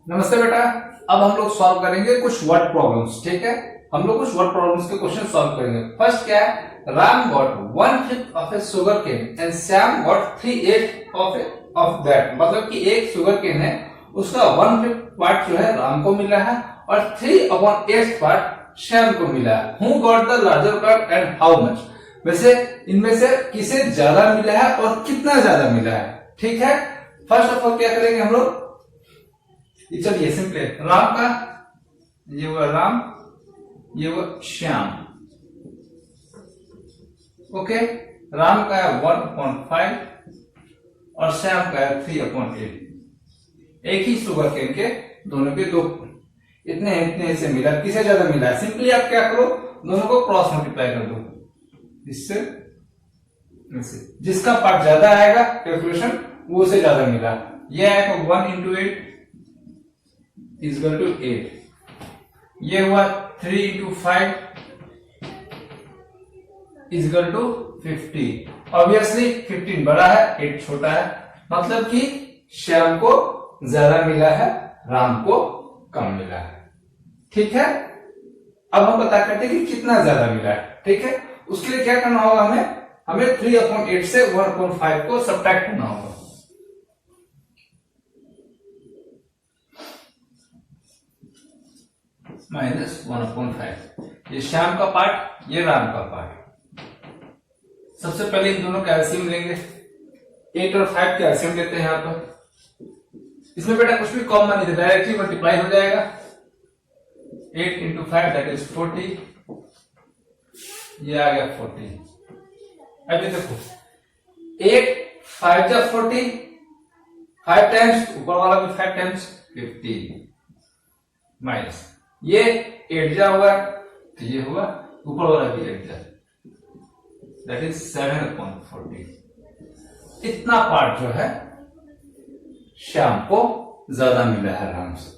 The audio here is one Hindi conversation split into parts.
नमस्ते बेटा। अब हम लोग सॉल्व करेंगे कुछ वर्ड प्रॉब्लम्स। ठीक है, हम लोग कुछ वर्ड प्रॉब्लम्स के क्वेश्चन सॉल्व करेंगे। फर्स्ट क्या है, Ram got 1/5 of a sugar cane and Shyam got 3/8 of that. मतलब कि एक शुगर केन है, उसका 1/5 पार्ट जो है राम को मिला है और 3/8 पार्ट श्याम को मिला है। Who got the larger part and how much. वैसे इनमें से किसे ज्यादा मिला है और कितना ज्यादा मिला है। ठीक है, फर्स्ट ऑफ ऑल क्या करेंगे हम लोग, चलिए सिंपल राम का, ये हुआ राम, ये हुआ श्याम। ओके, राम का है 1/5 और श्याम का है 3/8। एक ही शुगर केन के दोनों के दो इतने इतने से मिला, किसे ज्यादा मिला है। सिंपली आप क्या करो, दोनों को क्रॉस मल्टीप्लाई कर दो, इससे जिसका पार्ट ज्यादा आएगा कैलकुलेशन वो से ज्यादा मिला। ये आएगा 1 into 8 is equal to 8। ये हुआ 3 into 5 is equal to 50। Obviously 15 बड़ा है, 8 छोटा है, मतलब कि श्याम को ज्यादा मिला है, राम को कम मिला है। ठीक है, अब हम पता करते हैं कि कितना ज्यादा मिला है। ठीक है, उसके लिए क्या करना होगा, हमें 3/8 से 1/5 को सब्ट्रैक्ट करना होगा। -1/5। ये श्याम का पार्ट, ये राम का पार्ट। सबसे पहले इन दोनों का एलसीएम लेंगे। 8 और 5 का एलसीएम लेते हैं यहाँ पर। इसमें बेटा कुछ भी कॉमन नहीं, डायरेक्टली मल्टीप्लाई हो जाएगा। 8 into 5 दैट इज 40। ये आ गया 40। अभी देखो 8 5 जा 40, 5 टाइम्स ऊपर वाला भी 5 टाइम्स 50 माइनस ये 8 जा हुआ, तो ये हुआ ऊपर वाला भी 8 जा, दैट इज 7/40। इतना पार्ट जो है श्याम को ज्यादा मिला है राम से।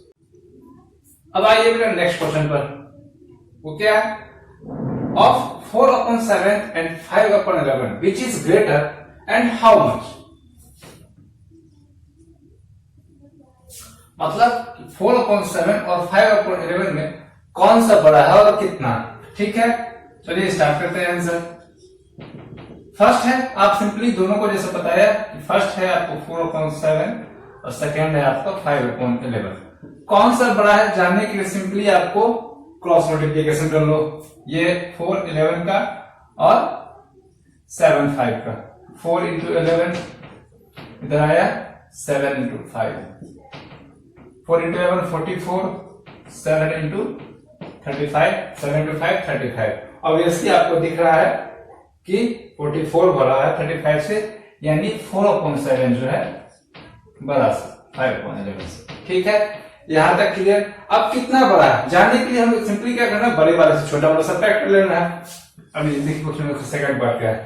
अब आइए बेटा नेक्स्ट क्वेश्चन पर। वो क्या है, of 4/7 and 5/11 which is greater and how much. मतलब 4/7 और 5/11 में कौन सा बड़ा है और कितना। ठीक है, चलिए स्टार्ट करते हैं आंसर। फर्स्ट है, आप सिंपली दोनों को जैसे बताया कि फर्स्ट है आपको 4/7 और सेकेंड है आपका 5/11। कौन सा बड़ा है जानने के लिए सिंपली आपको क्रॉस मल्टीप्लिकेशन कर लो। ये 4/11 का और 7/5 का। 4 into 11 इधर आया, 7 into 5। 4 into 11 44, 7 into 35, 7 into 5 35। Obviously आपको दिख रहा है कि 44 बड़ा है 35 से, यानी 4/7 जो है बड़ा 5/11 से। ठीक है, यहां तक क्लियर। अब कितना बड़ा है जानने के लिए हम सिंपली क्या करना है, बड़े वाले से छोटा वाला सब्ट्रैक्ट कर लेना है। अब देखिए क्वेश्चन में सेकंड पार्ट क्या है,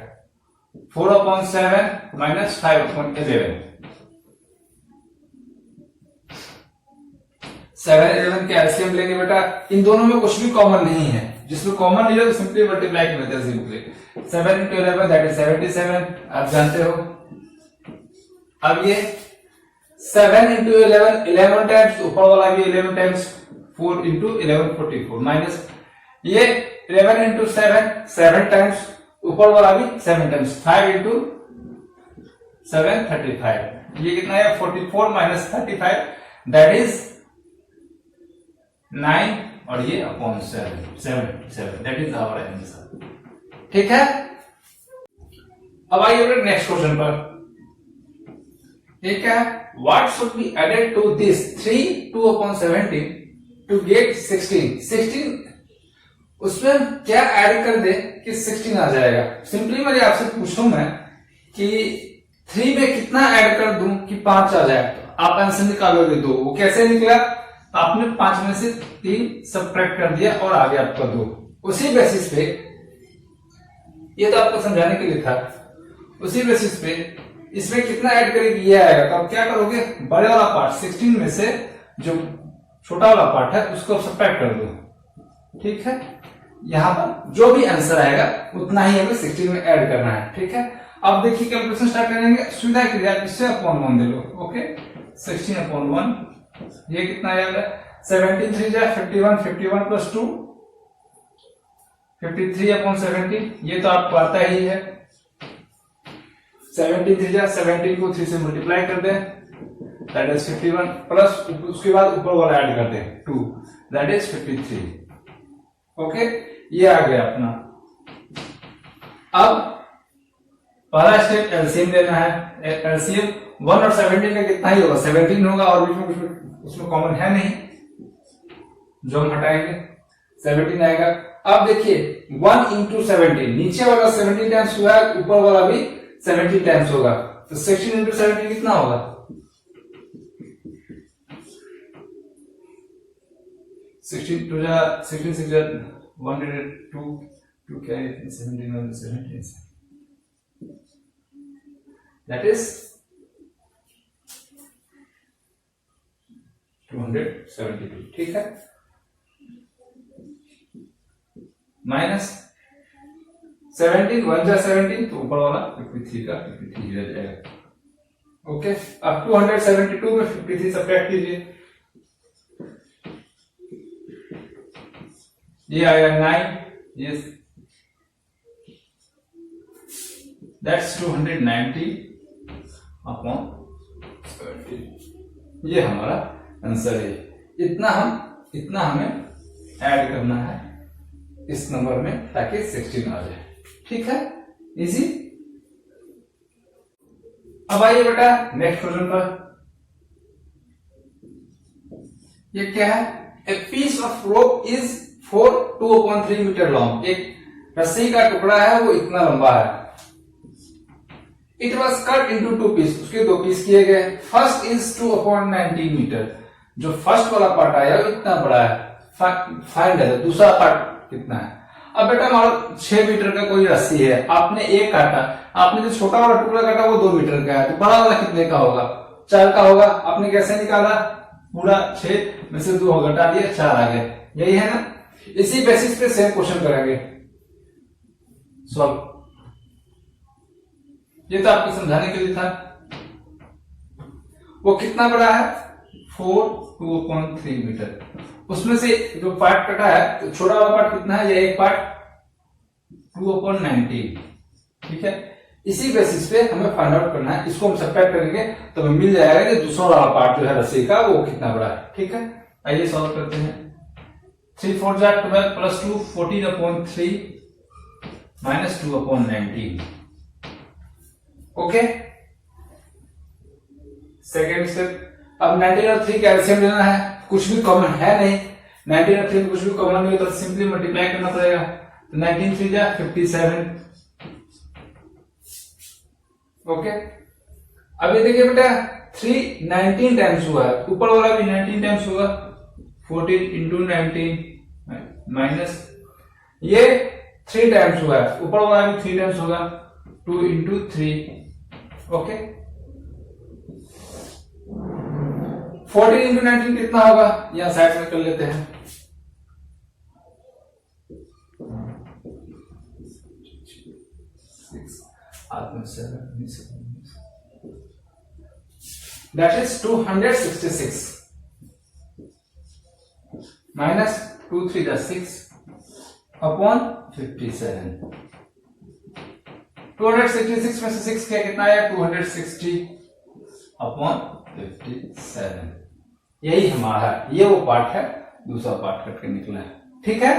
4/7 माइनस 5/11। 7/11 के एलसीएम लेंगे बेटा। इन दोनों में कुछ भी कॉमन नहीं है, जिसमें कॉमन नहीं है तो सिंपली मल्टीप्लाई कर लेते हैं सिंपली। 7 into 11 दैट इज 77, आप जानते हो। अब ये 7 into 11 टाइम्स, ऊपर वाला भी 11 टाइम्स, 4 into 11 44 माइनस ये 11 into 7 टाइम्स, ऊपर वाला भी 7 टाइम्स, 5 into 7 35। ये कितना है 44 माइनस 35 दैट इज 9 और ये upon 7 that is our answer. ठीक है, अब आइए नेक्स्ट क्वेश्चन पर। ठीक है, what should be added to this 3 2/17 to get 16। उसमें क्या ऐड कर दे कि 16 आ जाएगा। सिंपली मैं आपसे पूछूं मैं कि 3 में कितना ऐड कर दूं कि 5 आ जाए, तो आप आंसर निकालोगे 2। वो कैसे निकला, आपने 5 में से 3 सब्ट्रैक्ट कर दिया और आ गया आपका 2। उसी बेसिस पे, ये तो आपको समझाने के लिए था, उसी बेसिस पे इसमें कितना ऐड करेगी ये आएगा। तो आप क्या करोगे, बड़े वाला पार्ट 16 में से जो छोटा वाला पार्ट है उसको सब्ट्रैक्ट कर दो। ठीक है, यहां पर जो भी आंसर आएगा उतना ही हमें 16 में ऐड करना है। ठीक है, अब देखिए कैलकुलेशन स्टार्ट करेंगे। सुविधा के लिए आप इससे अपॉन 1 दे लो। ओके, 16/1 ये कितना आएगा 17 3 जा 51, 51 प्लस 2 53/17, ये तो आपको आता ही है। 17 3 जा 17 को 3 से मल्टीप्लाई कर दें, दैट इज 51 प्लस उसके बाद ऊपर वाला ऐड कर दें 2, दैट इज 53। ओके, ये आ गया अपना। अब पहला स्टेप एलसीएम लेना है। एलसीएम 1 और 17 का कितना ही होगा 17 होगा, और बीच में उसमें कॉमन है नहीं, जो हम हटाएंगे 17 आएगा। अब देखिए 1 इंटू 17, नीचे वाला 17 टाइम्स हुआ है, ऊपर वाला भी 17 टाइम्स होगा, तो 16 इंटू 17 कितना होगा 16 टू जा 16 6 जा 102 2 क्या है 17 और 17 दैट इज 272। ठीक है, माइनस 17 1 जा 17, तो ऊपर वाला 53 का 53 रह जाएगा। ओके, अब 272 में 53 सब्ट्रैक्ट कीजिए, ये आएगा 9, ये दैट्स 290 अपॉन 70, ये हमारा आंसर है। इतना हमें ऐड करना है इस नंबर में, ताकि 16 आ जाए। ठीक है, इजी। अब आइए बेटा नेक्स्ट क्वेश्चन पर। ये क्या है, a piece of rope is 2/3 metre long, एक रस्सी का टुकड़ा है, वो इतना लंबा है। It was cut into 2 piece, उसके 2 पीस किए गए। फर्स्ट इज 2/19 मीटर, जो फर्स्ट वाला पार्ट आया वो इतना बड़ा है, फाइंड है दूसरा पार्ट कितना है। अब बेटा मान लो 6 मीटर का कोई रस्सी है, आपने एक काटा, आपने जो छोटा वाला टुकड़ा काटा वो 2 मीटर का है, तो बड़ा वाला कितने का होगा 4 का होगा। आपने कैसे निकाला, पूरा 6 में से 2 घटा दिया, 4 आ गए, यही है ना। इसी बेसिस पे सेम क्वेश्चन करेंगे सॉल्व। ये तो आपको समझाने के लिए था। वो कितना बड़ा है 2/3 मीटर, उसमें से जो पार्ट कटा है, तो छोटा वाला पार्ट कितना है, ये एक पार्ट 2/19। ठीक है, इसी बेसिस पे हमें फाइंड आउट करना है, इसको हम सब्ट्रैक्ट करेंगे तो हमें मिल जाएगा कि दूसरा वाला पार्ट जो है रस्सी का वो कितना बड़ा है। ठीक है, आइए सॉल्व करते हैं। 3 4 जा 12 plus 2 14/3 minus 2/19। Okay, second step. अब 19 और 3 का एलसीएम लेना है, कुछ भी कॉमन है नहीं, 19 और 3 में कुछ भी कॉमन नहीं, तो सिंपली मल्टीप्लाई करना पड़ेगा। तो 19 3 जा 57। ओके, अभी देखिए बेटा 3 19 टाइम्स हुआ है, ऊपर वाला भी 19 टाइम्स होगा, 14 इंटू 19 माइनस ये 3 टाइम्स हुआ है, ऊपर वाला भी 3 टाइम्स होगा, 2 इंटू 3। ओके, 14 इंटू 19 कितना होगा, यहां साइड में कर लेते हैं। दैट इज 266 माइनस 2 3 जा 6 अपॉन 57। 266 में से 6 क्या कितना आया 260 अपॉन 57। यही हमारा, ये वो पार्ट है, दूसरा पार्ट कट के निकला है। ठीक है,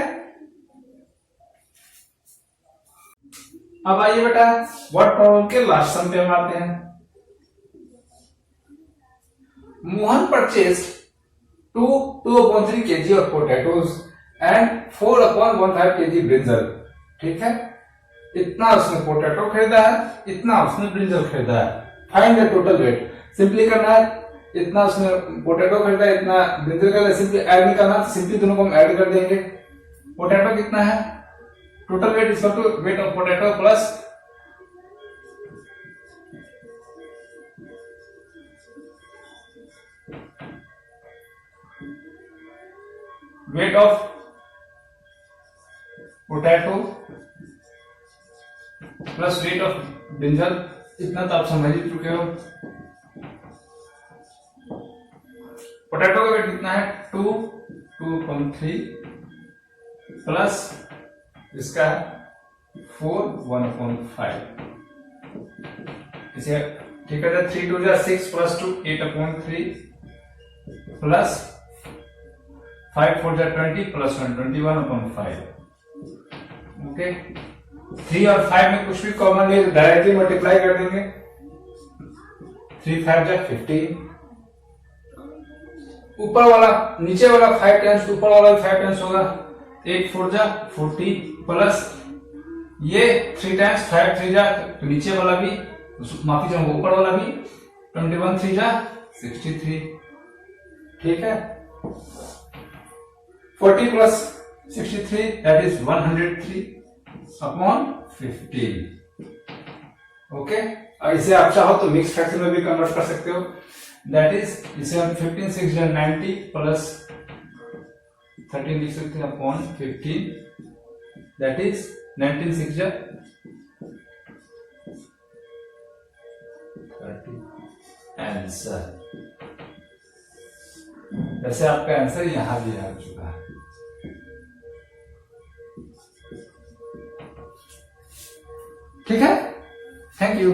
अब आइए बेटा वर्ड प्रॉब्लम के लास्ट सम पे हम आते हैं। Mohan purchased 2/3 kg of potatoes and 4/15 kg brinjal। ठीक है, इतना उसने पोटैटो खरीदा है, इतना उसने ब्रिंजल खरीदा है। Find the total weight. Simply करना है, इतना उसने पोटैटो खरीदा है, इतना ब्रिंजल खरीदा है, सिंपली ऐड निकालना है, सिंपली दोनों को हम ऐड कर देंगे। पोटैटो कितना है, total weight is equal to weight of potato plus weight of potato plus weight of brinjal. इतना तो आप समझ ही चुके हो। पोटैटो का वेट कितना है 2.3 प्लस इसका 4 1/5 इसे ठीक है 3 2 6 प्लस 2 8/3 प्लस 5 4 20 प्लस 1 21/5 ओके 3 और 5 में कुछ भी कॉमन नहीं तो डायरेक्टली मल्टीप्लाई कर देंगे 3 5 15 ऊपर वाला नीचे वाला 5 टाइम्स ऊपर वाला 5 टाइम्स होगा 8 4 40 प्लस ये 3 टाइम्स 5 3 तो नीचे वाला भी माफी चाहूंगा ऊपर वाला भी 21 3 63 ठीक है 40 प्लस 63 दैट इज 103/15 ओके और इसे आप चाहो तो मिक्स फ्रैक्शन में भी कन्वर्ट कर सकते हो दैट इज इसे हम 15 6 90 प्लस 13 लिख सकते हैं अपॉन 15 दैट इज 19 6 30 आंसर वैसे आपका आंसर यहां भी आ चुका है ठीक है थैंक यू